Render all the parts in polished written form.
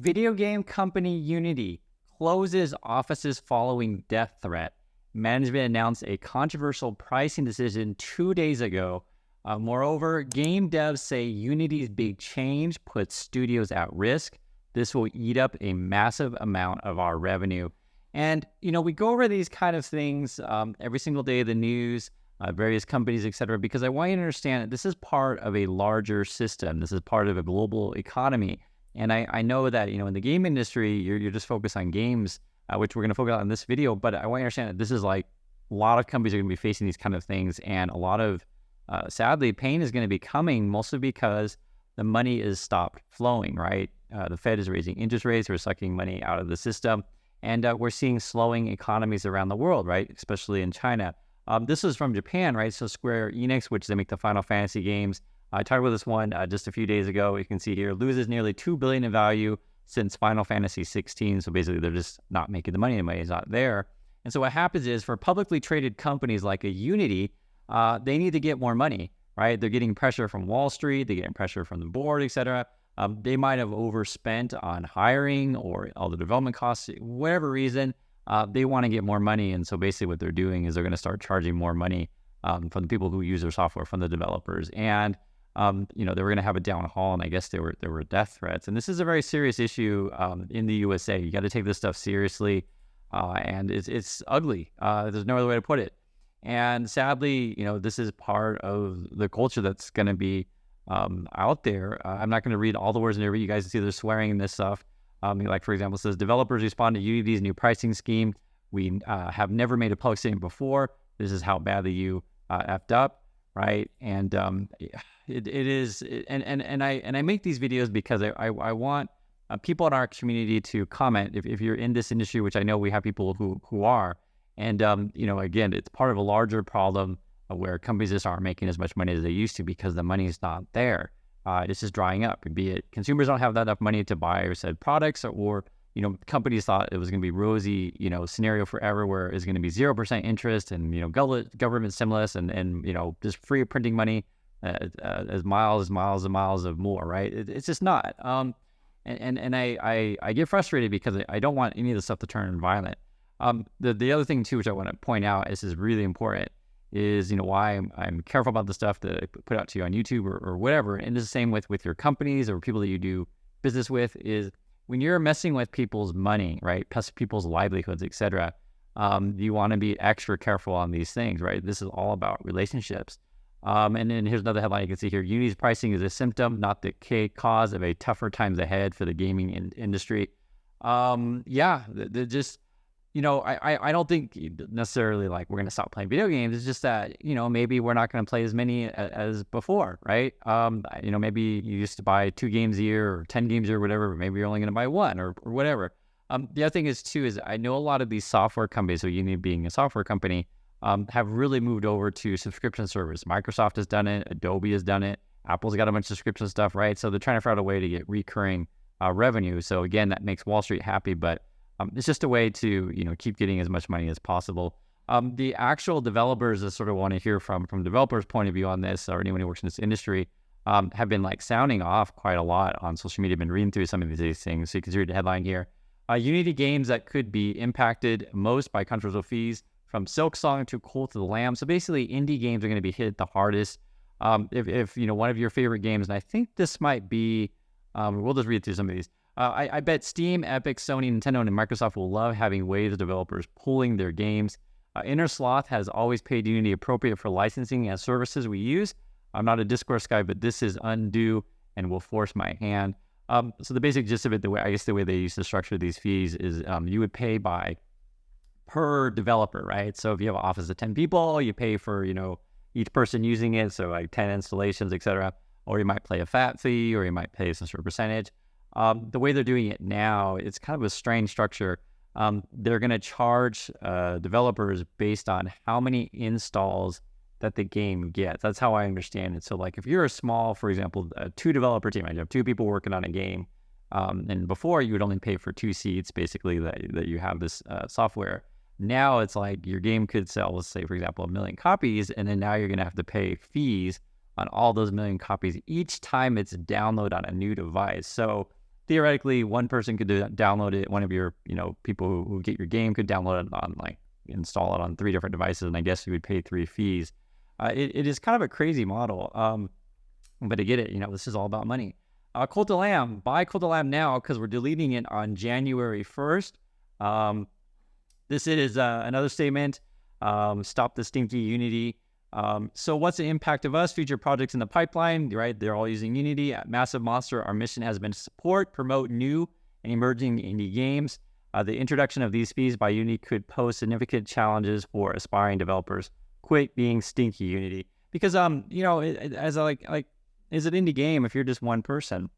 Video game company Unity closes offices following death threat. Management announced a controversial pricing decision 2 days ago. Moreover, game devs say Unity's big change puts studios at risk. This will eat up a massive amount of our revenue. And, we go over these kind of things every single day of the news, various companies, et cetera, because I want you to understand that this is part of a larger system. This is part of a global economy. And I know that, in the game industry, you're just focused on games, which we're going to focus on in this video. But I want you to understand that this is like a lot of companies are going to be facing these kind of things. And a lot of, sadly, pain is going to be coming mostly because the money is stopped flowing, right? The Fed is raising interest rates. We're sucking money out of the system. And we're seeing slowing economies around the world, right? Especially in China. This is from Japan, right? So Square Enix, which they make the Final Fantasy games. I talked about this one just a few days ago. You can see here, loses nearly $2 billion in value since Final Fantasy 16. So basically, they're just not making the money. The money is not there. And so what happens is for publicly traded companies like a Unity, they need to get more money, right? They're getting pressure from Wall Street. They're getting pressure from the board, et cetera. They might have overspent on hiring or all the development costs, whatever reason. They want to get more money. And so basically what they're doing is they're going to start charging more money from the people who use their software, from the developers. And they were going to have a down haul, and I guess there were death threats. And this is a very serious issue in the USA. You got to take this stuff seriously, and it's ugly. There's no other way to put it. And sadly, this is part of the culture that's going to be out there. I'm not going to read all the words in there, but you guys can see they're swearing in this stuff. Like, for example, it says, developers respond to Unity's new pricing scheme. We have never made a public statement before. This is how badly you effed up, right? And it is, and I make these videos because I want people in our community to comment if you're in this industry, which I know we have people who are. And, again, it's part of a larger problem where companies just aren't making as much money as they used to because the money is not there. It's just drying up. Be it consumers don't have that enough money to buy or said products, or companies thought it was going to be rosy, scenario forever where it's going to be 0% interest and government stimulus and just free printing money as miles of more, right? It's just not. And I get frustrated because I don't want any of this stuff to turn violent. The other thing too, which I want to point out, is really important, is why I'm careful about the stuff that I put out to you on YouTube or whatever. And it's the same with your companies or people that you do business with, is when you're messing with people's money, right? People's livelihoods, etc. You want to be extra careful on these things, right? This is all about relationships. And then here's another headline you can see here: Unity's pricing is a symptom, not the cause of a tougher times ahead for the gaming industry. Just. I don't think necessarily like we're going to stop playing video games. It's just that, maybe we're not going to play as many as before, right? Maybe you used to buy 2 games a year or 10 games a year or whatever, but maybe you're only going to buy 1 or whatever. The other thing is I know a lot of these software companies, so Unity being a software company, have really moved over to subscription service. Microsoft has done it. Adobe has done it. Apple's got a bunch of subscription stuff, right? So they're trying to figure out a way to get recurring revenue. So again, that makes Wall Street happy, but it's just a way to, keep getting as much money as possible. The actual developers that sort of want to hear from developers' point of view on this, or anyone who works in this industry, have been like sounding off quite a lot on social media. I've been reading through some of these things. So you can read the headline here. Unity games that could be impacted most by controversial fees, from Silksong to Cult of the Lamb. So basically, indie games are going to be hit the hardest. If one of your favorite games, and I think this might be, we'll just read through some of these. I bet Steam, Epic, Sony, Nintendo, and Microsoft will love having waves of developers pulling their games. Inner Sloth has always paid Unity appropriate for licensing and services we use. I'm not a discourse guy, but this is undue and will force my hand. So the basic gist of it, the way they used to structure these fees is you would pay per developer, right? So if you have an office of 10 people, you pay for, each person using it. So like 10 installations, etc. Or you might pay a fat fee, or you might pay some sort of percentage. The way they're doing it now, it's kind of a strange structure. They're going to charge developers based on how many installs that the game gets. That's how I understand it. So like if you're a small, for example, a 2-developer team, you have 2 people working on a game, and before you would only pay for 2 seats, basically, that you have this software. Now it's like your game could sell, let's say, for example, 1 million copies, and then now you're going to have to pay fees on all those 1 million copies each time it's downloaded on a new device. So theoretically, one person could download it. One of your, people who get your game could download it on, like, install it on 3 different devices, and I guess you would pay 3 fees. It is kind of a crazy model. But I get it. This is all about money. Cult of Lamb. Buy Cult of Lamb now because we're deleting it on January 1st. This is another statement. Stop the stinky Unity. So what's the impact of us? Future projects in the pipeline, right? They're all using Unity. At Massive Monster, our mission has been to support, promote new and emerging indie games. The introduction of these fees by Unity could pose significant challenges for aspiring developers. Quit being stinky, Unity. Because, as is an indie game, if you're just one person,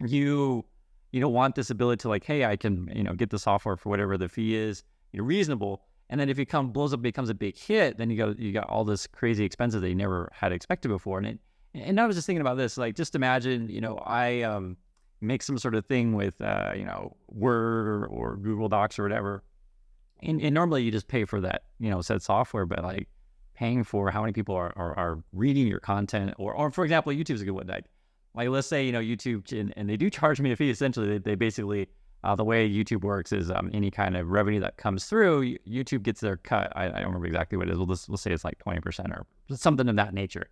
you don't want this ability to, like, hey, I can, get the software for whatever the fee is, reasonable. And then if it blows up, becomes a big hit, then you got all this crazy expenses that you never had expected before. And I was just thinking about this, like, just imagine, I make some sort of thing with, Word or Google Docs or whatever. And normally you just pay for that, said software, but like paying for how many people are reading your content, or for example, YouTube's a good one. Like let's say, YouTube, and they do charge me a fee. Essentially, they basically, the way YouTube works is any kind of revenue that comes through, YouTube gets their cut. I don't remember exactly what it is. We'll say it's like 20% or something of that nature.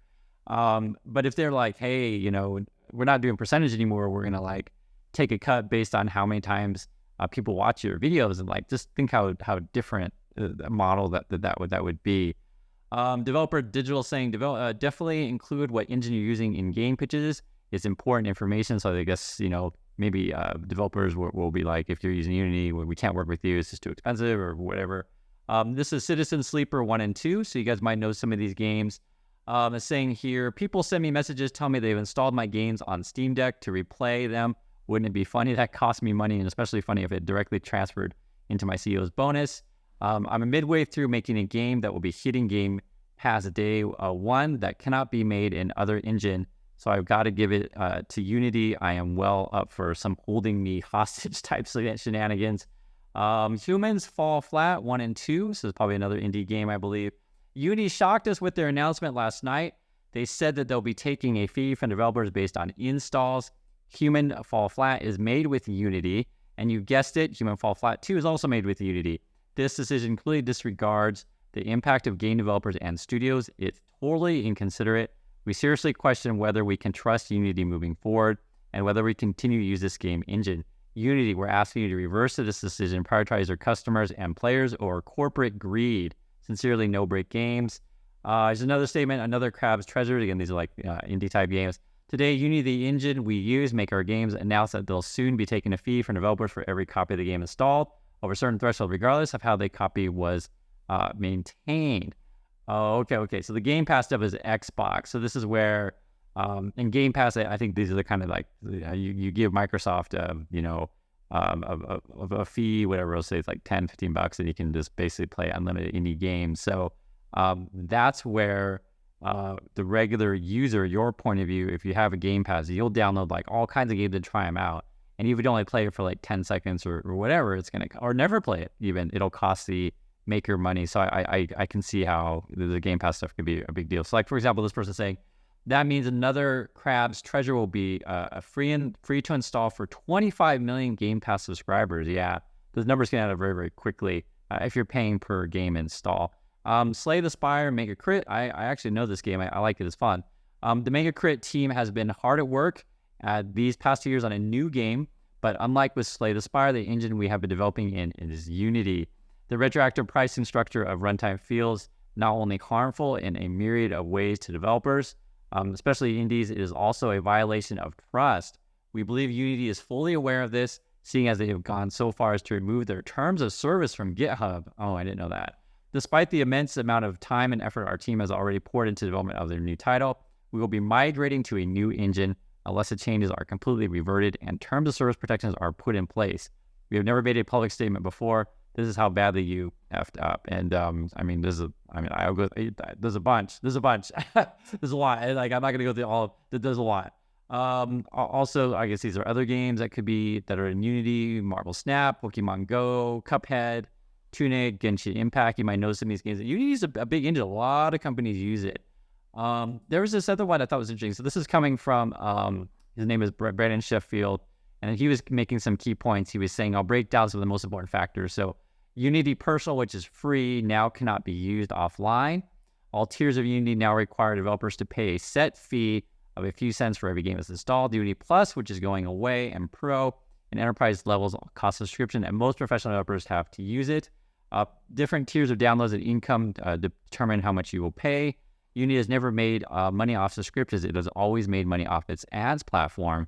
But if they're like, hey, we're not doing percentage anymore, we're going to like take a cut based on how many times people watch your videos, and like just think how different the model that would be. Developer Digital saying definitely include what engine you're using in game pitches. It's important information. So I guess, maybe developers will be like, if you're using Unity, we can't work with you, it's just too expensive or whatever. This is Citizen Sleeper 1 and 2. So you guys might know some of these games. It's saying here, people send me messages, tell me they've installed my games on Steam Deck to replay them. Wouldn't it be funny? That cost me money, and especially funny if it directly transferred into my CEO's bonus. I'm midway through making a game that will be hitting Game Pass day 1 that cannot be made in other engine. So I've got to give it to Unity. I am well up for some holding me hostage type shenanigans. Humans Fall Flat 1 and 2. This is probably another indie game, I believe. Unity shocked us with their announcement last night. They said that they'll be taking a fee from developers based on installs. Human Fall Flat is made with Unity, and you guessed it, Human Fall Flat 2 is also made with Unity. This decision clearly disregards the impact of game developers and studios. It's totally inconsiderate. We seriously question whether we can trust Unity moving forward and whether we continue to use this game engine. Unity, we're asking you to reverse this decision, prioritize your customers and players over corporate greed. Sincerely, No Break Games. There's another statement, another Crab's Treasures. Again, these are like indie type games. Today, Unity, the engine we use, make our games, announced that they'll soon be taking a fee from developers for every copy of the game installed over a certain threshold, regardless of how the copy was maintained. Oh, okay. So the Game Pass stuff is Xbox. So this is where, in Game Pass, I think these are the kind of like, you give Microsoft, a fee, whatever, I'll say it's like $10, $15, and you can just basically play unlimited indie games. So that's where the regular user, your point of view, if you have a Game Pass, you'll download like all kinds of games and try them out. And if you only play it for like 10 seconds or whatever, it's going to, or never play it even, it'll cost the maker money. So I can see how the Game Pass stuff could be a big deal. So like, for example, this person saying, that means another Crab's Treasure will be free to install for 25 million Game Pass subscribers. Yeah, those numbers can add up very, very quickly if you're paying per game install. Slay the Spire, Make a Crit. I actually know this game. I like it. It's fun. The Make a Crit team has been hard at work these past 2 years on a new game, but unlike with Slay the Spire, the engine we have been developing in is Unity. The retroactive pricing structure of runtime feels not only harmful in a myriad of ways to developers, especially indies, it is also a violation of trust. We believe Unity is fully aware of this, seeing as they have gone so far as to remove their terms of service from GitHub. Oh, I didn't know that. Despite the immense amount of time and effort our team has already poured into the development of their new title, we will be migrating to a new engine unless the changes are completely reverted and terms of service protections are put in place. We have never made a public statement before. This is how badly you effed up. And there's a bunch. There's a lot. Like, I'm not going to go through all of it. There's a lot. Also, I guess these are other games that are in Unity: Marvel Snap, Pokemon Go, Cuphead, Tunic, Genshin Impact. You might know some of these games. Unity is a big engine. A lot of companies use it. There was this other one I thought was interesting. So this is coming from, his name is Brandon Sheffield. And he was making some key points. He was saying, I'll break down some of the most important factors. So Unity Personal, which is free, now cannot be used offline. All tiers of Unity now require developers to pay a set fee of a few cents for every game that's installed. Unity Plus, which is going away, and Pro and Enterprise levels cost subscription, and most professional developers have to use it. Different tiers of downloads and income determine how much you will pay. Unity has never made money off subscriptions. It has always made money off its ads platform.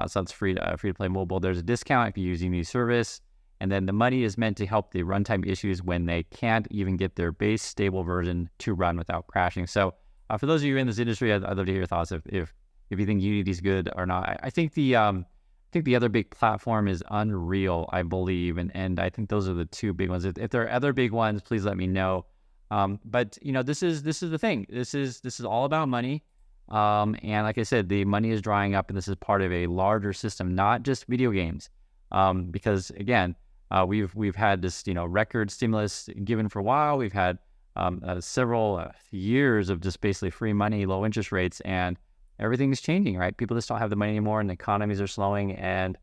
So it's free to play mobile. There's a discount if you use Unity service. And then the money is meant to help the runtime issues when they can't even get their base stable version to run without crashing. So for those of you in this industry, I'd love to hear your thoughts if you think Unity is good or not. I think the other big platform is Unreal, I believe, and I think those are the two big ones. If there are other big ones, please let me know. But this is the thing. This is all about money. And like I said, the money is drying up, and this is part of a larger system, not just video games. Because again, we've had this record stimulus given for a while. We've had several years of just basically free money, low interest rates, and everything's changing, right? People just don't have the money anymore, and the economies are slowing. And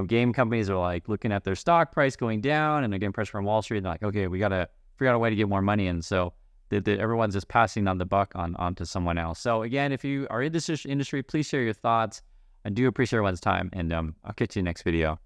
game companies are like looking at their stock price going down, and they're getting pressure from Wall Street. And they're like, okay, we gotta figure out a way to get more money, and so everyone's just passing on the buck onto someone else. So again, if you are in this industry, please share your thoughts. I do appreciate everyone's time, and I'll catch you in the next video.